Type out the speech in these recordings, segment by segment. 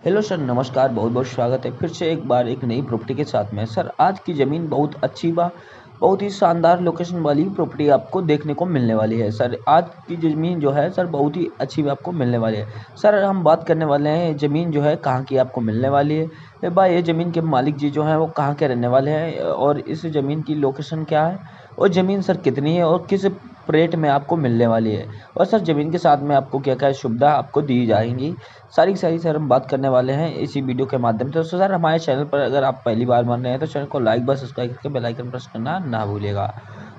Hello sir, नमस्कार। बहुत बहुत स्वागत है फिर से एक बार एक नई प्रॉपर्टी के साथ में। सर, आज की ज़मीन बहुत अच्छी बहुत ही शानदार लोकेशन वाली प्रॉपर्टी आपको देखने को मिलने वाली है। सर, आज की ज़मीन जो है सर बहुत ही अच्छी आपको मिलने वाली है। सर, हम बात करने वाले हैं ज़मीन जो है कहाँ की आपको मिलने वाली है। भाई, ये ज़मीन के मालिक जी जो हैं वो कहाँ के रहने वाले हैं और इस ज़मीन की लोकेशन क्या है और ज़मीन सर कितनी है और किस रेट में आपको मिलने वाली है और सर ज़मीन के साथ में आपको क्या क्या सुविधा आपको दी जाएंगी, सारी की सारी सर हम बात करने वाले हैं इसी वीडियो के माध्यम से। तो सर, हमारे चैनल पर अगर आप पहली बार बन रहे हैं तो चैनल को लाइक व सब्सक्राइब करके बेल आइकन प्रेस करना ना भूलिएगा।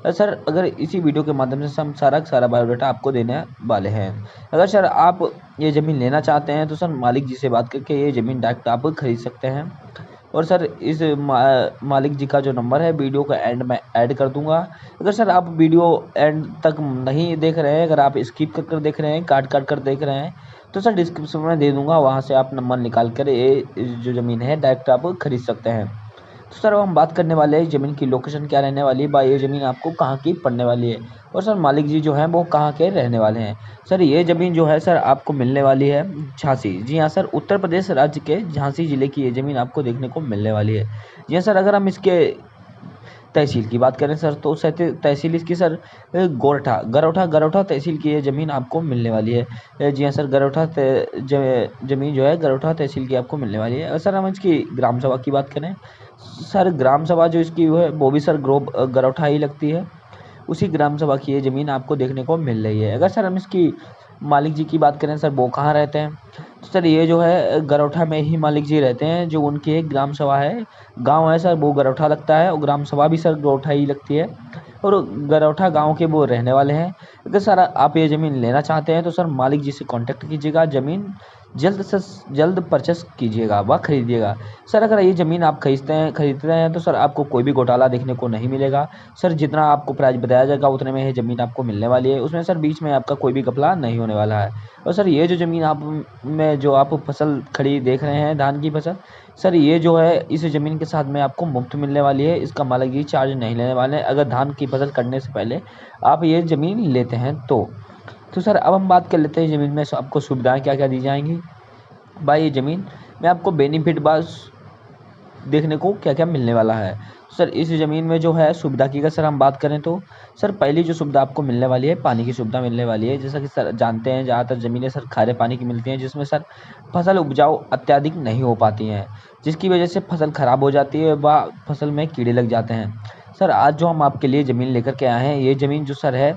सर, अगर इसी वीडियो के माध्यम से हम सारा का सारा बायोडाटा आपको देने वाले हैं। अगर सर आप ये ज़मीन लेना चाहते हैं तो सर मालिक जी से बात करके ये ज़मीन डायरेक्ट आप खरीद सकते हैं। और सर इस मालिक जी का जो नंबर है वीडियो का एंड में ऐड कर दूंगा। अगर सर आप वीडियो एंड तक नहीं देख रहे हैं, अगर आप स्किप कर कर देख रहे हैं, काट काट कर देख रहे हैं, तो सर डिस्क्रिप्शन में दे दूंगा, वहाँ से आप नंबर निकाल कर ये जो ज़मीन है डायरेक्ट आप खरीद सकते हैं। तो सर अब हम बात करने वाले हैं ज़मीन की लोकेशन क्या रहने वाली है, भाई ये ज़मीन आपको कहाँ की पड़ने वाली है और सर मालिक जी जो हैं वो कहाँ के रहने वाले हैं। सर, ये ज़मीन जो है सर आपको मिलने वाली है झांसी। जी हाँ सर, उत्तर प्रदेश राज्य के झांसी ज़िले की ये ज़मीन आपको देखने को मिलने वाली है। जी हाँ सर, अगर हम इसके तहसील की बात करें सर तो तहसील इसकी सर गोरठा गरोठा गरोठा तहसील की ये ज़मीन आपको मिलने वाली है। जी हाँ सर, ज़मीन जो है गरोठा तहसील की आपको मिलने वाली है। अगर सर हम इसकी ग्राम सभा की बात करें, सर ग्राम सभा जो इसकी है वो भी सर गरोठा ही लगती है। उसी ग्राम सभा की ये ज़मीन आपको देखने को मिल रही है। अगर सर हम इसकी मालिक जी की बात करें सर वो कहाँ रहते हैं, तो सर ये जो है गरोठा में ही मालिक जी रहते हैं। जो उनकी एक ग्राम सभा है, गांव है सर, वो गरोठा लगता है और ग्राम सभा भी सर गरोठा ही लगती है और गरोठा गांव के वो रहने वाले हैं। अगर सर आप ये ज़मीन लेना चाहते हैं तो सर मालिक जी से कांटेक्ट कीजिएगा, ज़मीन जल्द से जल्द परचेस कीजिएगा व खरीदिएगा। सर, अगर ये ज़मीन आप खरीदते हैं तो सर आपको कोई भी घोटाला देखने को नहीं मिलेगा। सर, जितना आपको प्राइस बताया जाएगा उतने में ये ज़मीन आपको मिलने वाली है, उसमें सर बीच में आपका कोई भी घपला नहीं होने वाला है। और सर ये जो ज़मीन आप में जो आप फसल खड़ी देख रहे हैं, धान की फसल, सर ये जो है इस ज़मीन के साथ में आपको मुफ्त मिलने वाली है। इसका मालिक जी चार्ज नहीं लेने वाले हैं अगर धान की फसल कटने से पहले आप ये ज़मीन लेते हैं तो सर अब हम बात कर लेते हैं ज़मीन में आपको सुविधाएं क्या क्या दी जाएंगी। भाई, ये ज़मीन में आपको बेनिफिट बस देखने को क्या क्या मिलने वाला है। सर, इस ज़मीन में जो है सुविधा की अगर सर हम बात करें तो सर पहली जो सुविधा आपको मिलने वाली है, पानी की सुविधा मिलने वाली है। जैसा कि सर जानते हैं ज़्यादातर ज़मीनें सर खारे पानी की मिलती हैं, जिसमें सर फसल उपजाऊ अत्यधिक नहीं हो पाती हैं, जिसकी वजह से फसल खराब हो जाती है व फसल में कीड़े लग जाते हैं। सर, आज जो हम आपके लिए ज़मीन लेकर के आए हैं, ये ज़मीन जो सर है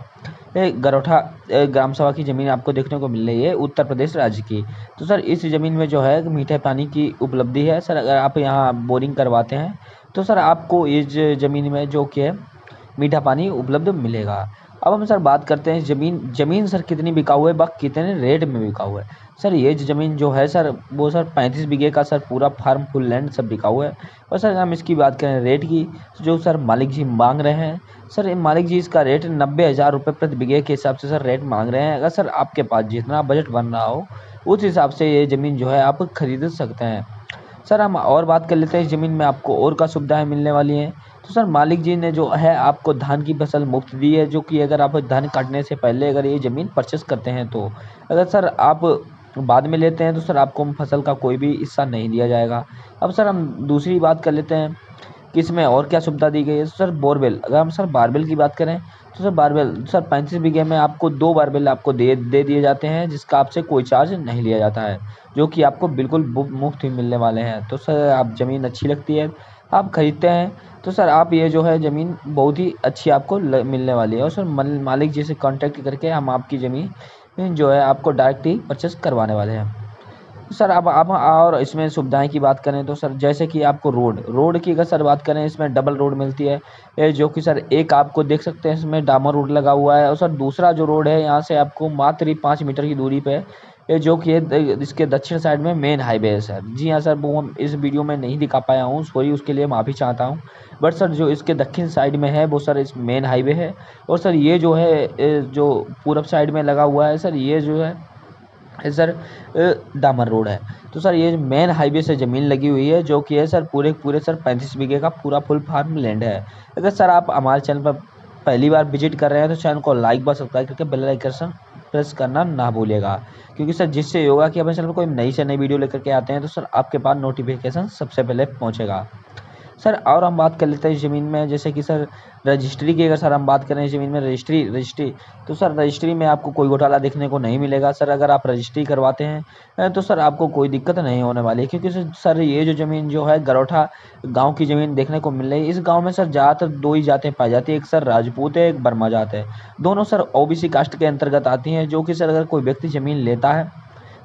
गरोठा ग्राम सभा की ज़मीन आपको देखने को मिल रही है उत्तर प्रदेश राज्य की। तो सर इस ज़मीन में जो है मीठे पानी की उपलब्धि है। सर, अगर आप यहाँ बोरिंग करवाते हैं तो सर आपको इस ज़मीन में जो कि है मीठा पानी उपलब्ध मिलेगा। अब हम सर बात करते हैं ज़मीन ज़मीन सर कितनी बिकाऊ है, कितने रेट में बिकाऊ है। सर, ये ज़मीन जो है सर वो सर 35 बीघे का सर पूरा फार्म फुल लैंड सब बिकाऊ है। और सर हम इसकी बात करें रेट की, जो सर मालिक जी मांग रहे हैं, सर ये मालिक जी इसका रेट 90,000 रुपये प्रति बीघे के हिसाब से सर रेट मांग रहे हैं। अगर सर आपके पास जितना बजट बन रहा हो उस हिसाब से ये ज़मीन जो है आप खरीद सकते हैं। सर, हम और बात कर लेते हैं ज़मीन में आपको और क्या सुविधाएं मिलने वाली हैं। तो सर मालिक जी ने जो है आपको धान की फसल मुफ्त दी है, जो कि अगर आप धान काटने से पहले अगर ये ज़मीन परचेस करते हैं तो अगर सर आप बाद में लेते हैं तो सर आपको फसल का कोई भी हिस्सा नहीं दिया जाएगा। अब सर हम दूसरी बात कर लेते हैं कि इसमें और क्या सुविधा दी गई है। सर बोरवेल, अगर हम सर बारवेल की बात करें तो सर बारवेल सर 35 बीघे में आपको 2 बारवेल आपको दे दिए जाते हैं, जिसका आपसे कोई चार्ज नहीं लिया जाता है, जो कि आपको बिल्कुल मुफ्त ही मिलने वाले हैं। तो सर आप ज़मीन अच्छी लगती है, आप खरीदते हैं तो सर आप ये जो है ज़मीन बहुत ही अच्छी आपको मिलने वाली है। और सर मालिक जी से कांटेक्ट करके हम आपकी ज़मीन जो है आपको डायरेक्ट ही परचेस करवाने वाले हैं। सर अब आप और इसमें सुविधाएं की बात करें तो सर जैसे कि आपको रोड की अगर सर बात करें, इसमें डबल रोड मिलती है। जो कि सर एक आपको देख सकते हैं इसमें डामर रोड लगा हुआ है और सर दूसरा जो रोड है यहाँ से आपको मात्र ही 5 मीटर की दूरी पे ये जो कि इसके दक्षिण साइड में मेन हाईवे है सर। जी हाँ सर, वो हम इस वीडियो में नहीं दिखा पाया हूँ, सॉरी, उसके लिए माफ़ी चाहता हूँ। बट सर जो इसके दक्षिण साइड में है वो सर इस मेन हाईवे है। और सर ये जो है जो पूरब साइड में लगा हुआ है सर, ये जो है सर डामर रोड है। तो सर ये मेन हाईवे से ज़मीन लगी हुई है, जो कि है सर पूरे पूरे सर 35 बीघे का पूरा फुल फार्म लैंड है। अगर सर आप हमारे चैनल पर पहली बार विजिट कर रहे हैं तो चैनल को लाइक व सब्सक्राइब करके बेल आइकन प्रेस करना ना भूलिएगा, क्योंकि सर जिससे होगा कि अपने चैनल पर कोई नई से नई वीडियो लेकर के आते हैं तो सर आपके पास नोटिफिकेशन सबसे पहले पहुँचेगा। सर और हम बात कर लेते हैं ज़मीन में, जैसे कि सर रजिस्ट्री की अगर सर हम बात करें ज़मीन में रजिस्ट्री तो सर रजिस्ट्री में आपको कोई घोटाला देखने को नहीं मिलेगा। सर अगर आप रजिस्ट्री करवाते हैं तो सर आपको कोई दिक्कत नहीं होने वाली है, क्योंकि सर ये जो ज़मीन जो है गरोठा गांव की ज़मीन देखने को मिल रही है। इस गांव में सर ज़्यादातर दो ही जातें पाई जाती है, एक सर राजपूत है, एक बर्मा जात है। दोनों सर ओबीसी कास्ट के अंतर्गत आती हैं, जो कि सर अगर कोई व्यक्ति ज़मीन लेता है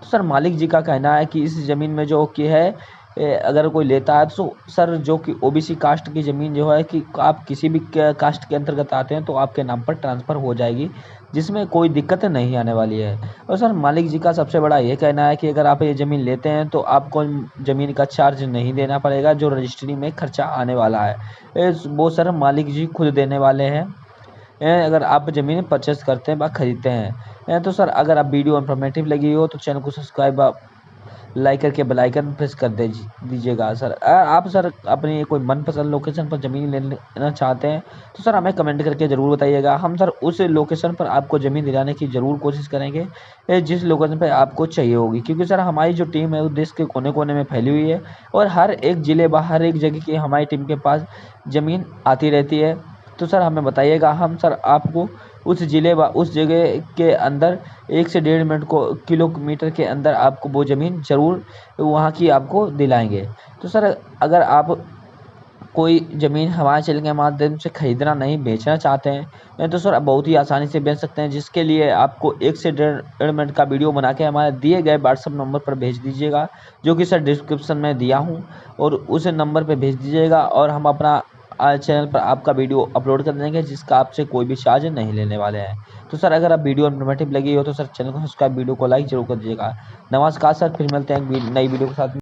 तो सर मालिक जी का कहना है कि इस ज़मीन में जो कि है अगर कोई लेता है तो सर जो कि ओबीसी कास्ट की ज़मीन जो है कि आप किसी भी कास्ट के अंतर्गत आते हैं तो आपके नाम पर ट्रांसफ़र हो जाएगी, जिसमें कोई दिक्कत नहीं आने वाली है। और सर मालिक जी का सबसे बड़ा ये कहना है कि अगर आप ये ज़मीन लेते हैं तो आपको ज़मीन का चार्ज नहीं देना पड़ेगा, जो रजिस्ट्री में खर्चा आने वाला है वो सर मालिक जी खुद देने वाले हैं अगर आप ज़मीन परचेस करते हैं व ख़रीदते हैं। तो सर अगर आप वीडियो इन्फॉर्मेटिव लगी हो तो चैनल को सब्सक्राइब लाइक करके बेल आइकन प्रेस कर दीजिएगा। सर आप सर अपनी कोई मनपसंद लोकेशन पर ज़मीन लेना चाहते हैं तो सर हमें कमेंट करके ज़रूर बताइएगा। हम सर उस लोकेशन पर आपको ज़मीन दिलाने की ज़रूर कोशिश करेंगे जिस लोकेशन पर आपको चाहिए होगी, क्योंकि सर हमारी जो टीम है वो देश के कोने कोने में फैली हुई है और हर एक ज़िले व हर एक जगह की हमारी टीम के पास ज़मीन आती रहती है। तो सर हमें बताइएगा, हम सर आपको उस ज़िले व उस जगह के अंदर 1 से 1.5 मिनट को किलोमीटर के अंदर आपको वो ज़मीन ज़रूर वहाँ की आपको दिलाएंगे। तो सर अगर आप कोई ज़मीन हमारे चैनल के माध्यम से ख़रीदना नहीं बेचना चाहते हैं तो सर बहुत ही आसानी से बेच सकते हैं, जिसके लिए आपको 1 से 1.5 मिनट का वीडियो बना के हमारे दिए गए व्हाट्सएप नंबर पर भेज दीजिएगा, जो कि सर डिस्क्रिप्शन में दिया हूँ, और उस नंबर पर भेज दीजिएगा और हम अपना चैनल पर आपका वीडियो अपलोड कर देंगे, जिसका आपसे कोई भी चार्ज नहीं लेने वाले हैं। तो सर अगर आप वीडियो इन्फॉर्मेटिव लगी हो तो सर चैनल को सब्सक्राइब, वीडियो को लाइक जरूर कर दीजिएगा। नमस्कार सर, फिर मिलते हैं एक नई वीडियो के साथ।